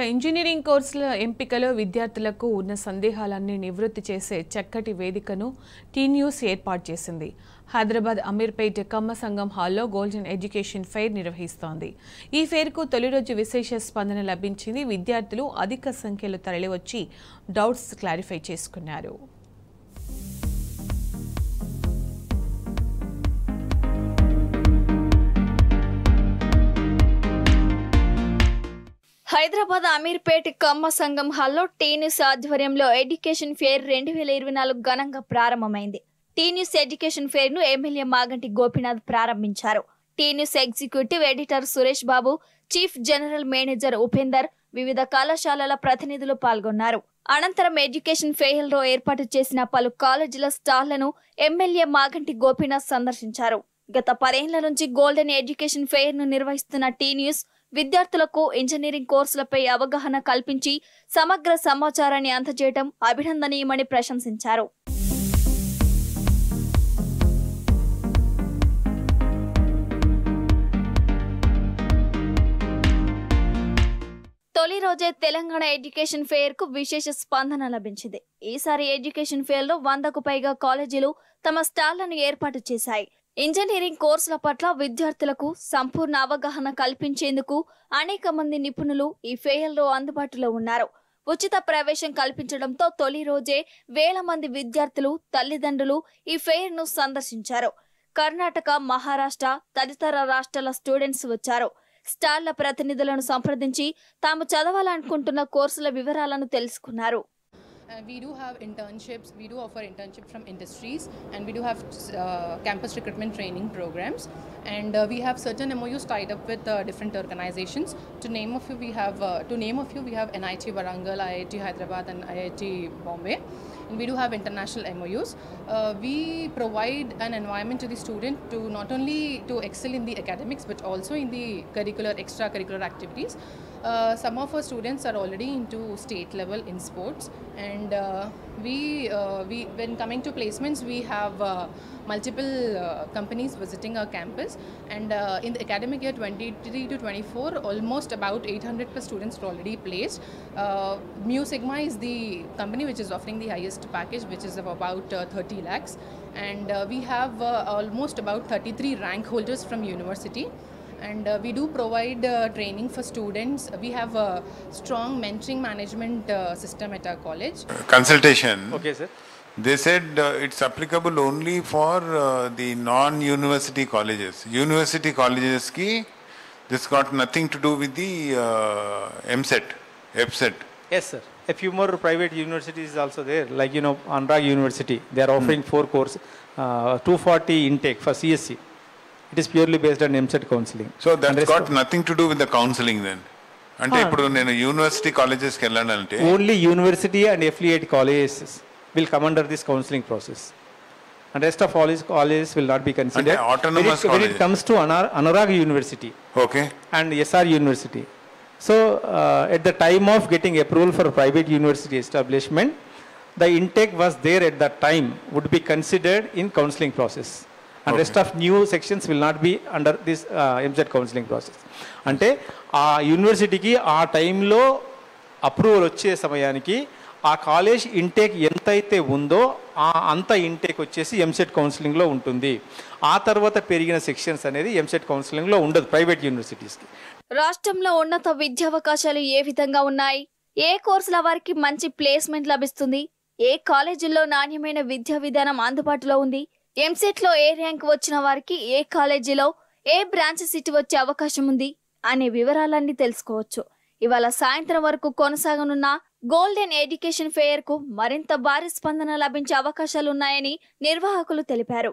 Engineering కోర్సుల ఎంపికలో విద్యార్థులకు ఉన్న సందేహాలన్నీ నివృత్తి చేసే చక్కటి వేదికను టీ న్యూస్ ఏర్పాటు చేసింది. హైదరాబాద్ అమీర్పేట్ కమ్మ సంఘం హాల్లో గోల్డెన్ ఎడ్యుకేషన్ ఫెయిర్ నిర్వహిస్తోంది. ఈ ఫెయిర్కు తొలి రోజు విశేష స్పందన లభించింది. విద్యార్థులు అధిక సంఖ్యలో తరలివచ్చి డౌట్స్ క్లారిఫై చేసుకున్నారు. హైదరాబాద్ అమీర్పేట్ కమ్మ సంఘం హాల్లో టీ న్యూస్ ఆధ్వర్యంలో ఎడ్యుకేషన్ ఫెయిర్ 2024 ఘనంగా ప్రారంభమైంది. టీ న్యూస్ ఎడ్యుకేషన్ ఫెయిర్ ను ఎమ్మెల్యే మాగంటి గోపీనాథ్ ప్రారంభించారు. T news executive editor Suresh Babu, chief general manager Upender, వివిధ కళాశాలల ప్రతినిధులు పాల్గొన్నారు. అనంతరం ఎడ్యుకేషన్ ఫెయిర్ లో ఏర్పాటు చేసిన పలు కాలేజీల స్టాళ్లను ఎమ్మెల్యే మాగంటి గోపీనాథ్ సందర్శించారు. గత 10 ఏళ్ల నుంచి గోల్డెన్ ఎడ్యుకేషన్ ఫెయిర్ ను నిర్వహిస్తున్న టీ న్యూస్ విద్యార్థులకు ఇంజనీరింగ్ కోర్సులపై అవగాహన కల్పించి సమగ్ర సమాచారాన్ని అందజేయడం అభినందనీయమని ప్రశంసించారు. తొలి రోజే తెలంగాణ ఎడ్యుకేషన్ ఫెయిర్ కు విశేష స్పందన లభించింది. ఈసారి ఎడ్యుకేషన్ ఫెయిర్ లో 100కు పైగా కాలేజీలు తమ స్టాళ్లను ఏర్పాటు చేశాయి. ఇంజనీరింగ్ కోర్సుల పట్ల విద్యార్థులకు సంపూర్ణ అవగాహన కల్పించేందుకు అనేక మంది నిపుణులు ఈ ఫెయిర్లో అందుబాటులో ఉన్నారు. ఉచిత ప్రవేశం కల్పించడంతో తొలి రోజే వేల మంది విద్యార్థులు, తల్లిదండ్రులు ఈ ఫెయిర్ ను సందర్శించారు. కర్ణాటక, మహారాష్ట్ర తదితర రాష్ట్రాల స్టూడెంట్స్ వచ్చారు. స్టాళ్ల ప్రతినిధులను సంప్రదించి తాము చదవాలనుకుంటున్న కోర్సుల వివరాలను తెలుసుకున్నారు. We do have internships, we do offer internships from industries, and we do have campus recruitment training programs, and we have certain MOUs tied up with different organizations. To name a few, we have NIT Warangal, IIT Hyderabad and IIT Bombay, and we do have international MOUs. We provide an environment to the student to not only to excel in the academics but also in the extracurricular activities. Some of our students are already into state level in sports, and we when coming to placements, we have multiple companies visiting our campus, and in the academic year 23 to 24 almost about 800 plus students are already placed. Mu Sigma is the company which is offering the highest package, which is of about 30 lakhs, and we have almost about 33 rank holders from university. And we do provide training for students. We have a strong mentoring management system at our college. Consultation. Okay, sir. They said it's applicable only for the non-university colleges. University colleges ki this got nothing to do with the MSET, EPSET. Yes, sir. A few more private universities also there, like Anurag University. They are offering 4 courses, 240 intake for CSC. It is purely based on MSET counseling. So that's got nothing to do with the counseling then. Ante ippudu nenu university colleges ki ellanante only university and affiliate colleges will come under this counseling process, and rest of all colleges will not be considered. Ante autonomous when it comes to Anurag University, okay, and SR University. So at the time of getting approval for private university establishment, the intake was there at that time would be considered in counseling process. And rest of new sections will not be under this MSET counseling process. అంటే ఆ యూనివర్సిటీకి ఆ టైంలో approval వచ్చే సమయానికి ఆ college intake ఎంతైతే ఉందో అంత ఇంటేక్ వచ్చేసి ఎంసెట్ కౌన్సిలింగ్లో ఉంటుంది. ఆ తర్వాత పెరిగిన సెక్షన్స్ అనేది ఎంసెట్ కౌన్సిలింగ్లో ఉండదు ప్రైవేట్ యూనివర్సిటీస్కి. రాష్ట్రంలో ఉన్నత విద్యావకాశాలు ఏ విధంగా ఉన్నాయి, ఏ కోర్సుల వారికి మంచి ప్లేస్మెంట్ లభిస్తుంది, ఏ కాలేజీల్లో నాణ్యమైన విద్యా విధానం అందుబాటులో ఉంది, ఎంసెట్ లో ఏ ర్యాంక్ వచ్చిన వారికి ఏ కాలేజీలో ఏ బ్రాంచ్ సీట్ వచ్చే అవకాశం ఉంది అనే వివరాలన్నీ తెలుసుకోవచ్చు. ఇవాళ సాయంత్రం వరకు కొనసాగనున్న గోల్డెన్ ఎడ్యుకేషన్ ఫెయిర్ కు మరింత భారీ స్పందన లభించే అవకాశాలున్నాయని నిర్వాహకులు తెలిపారు.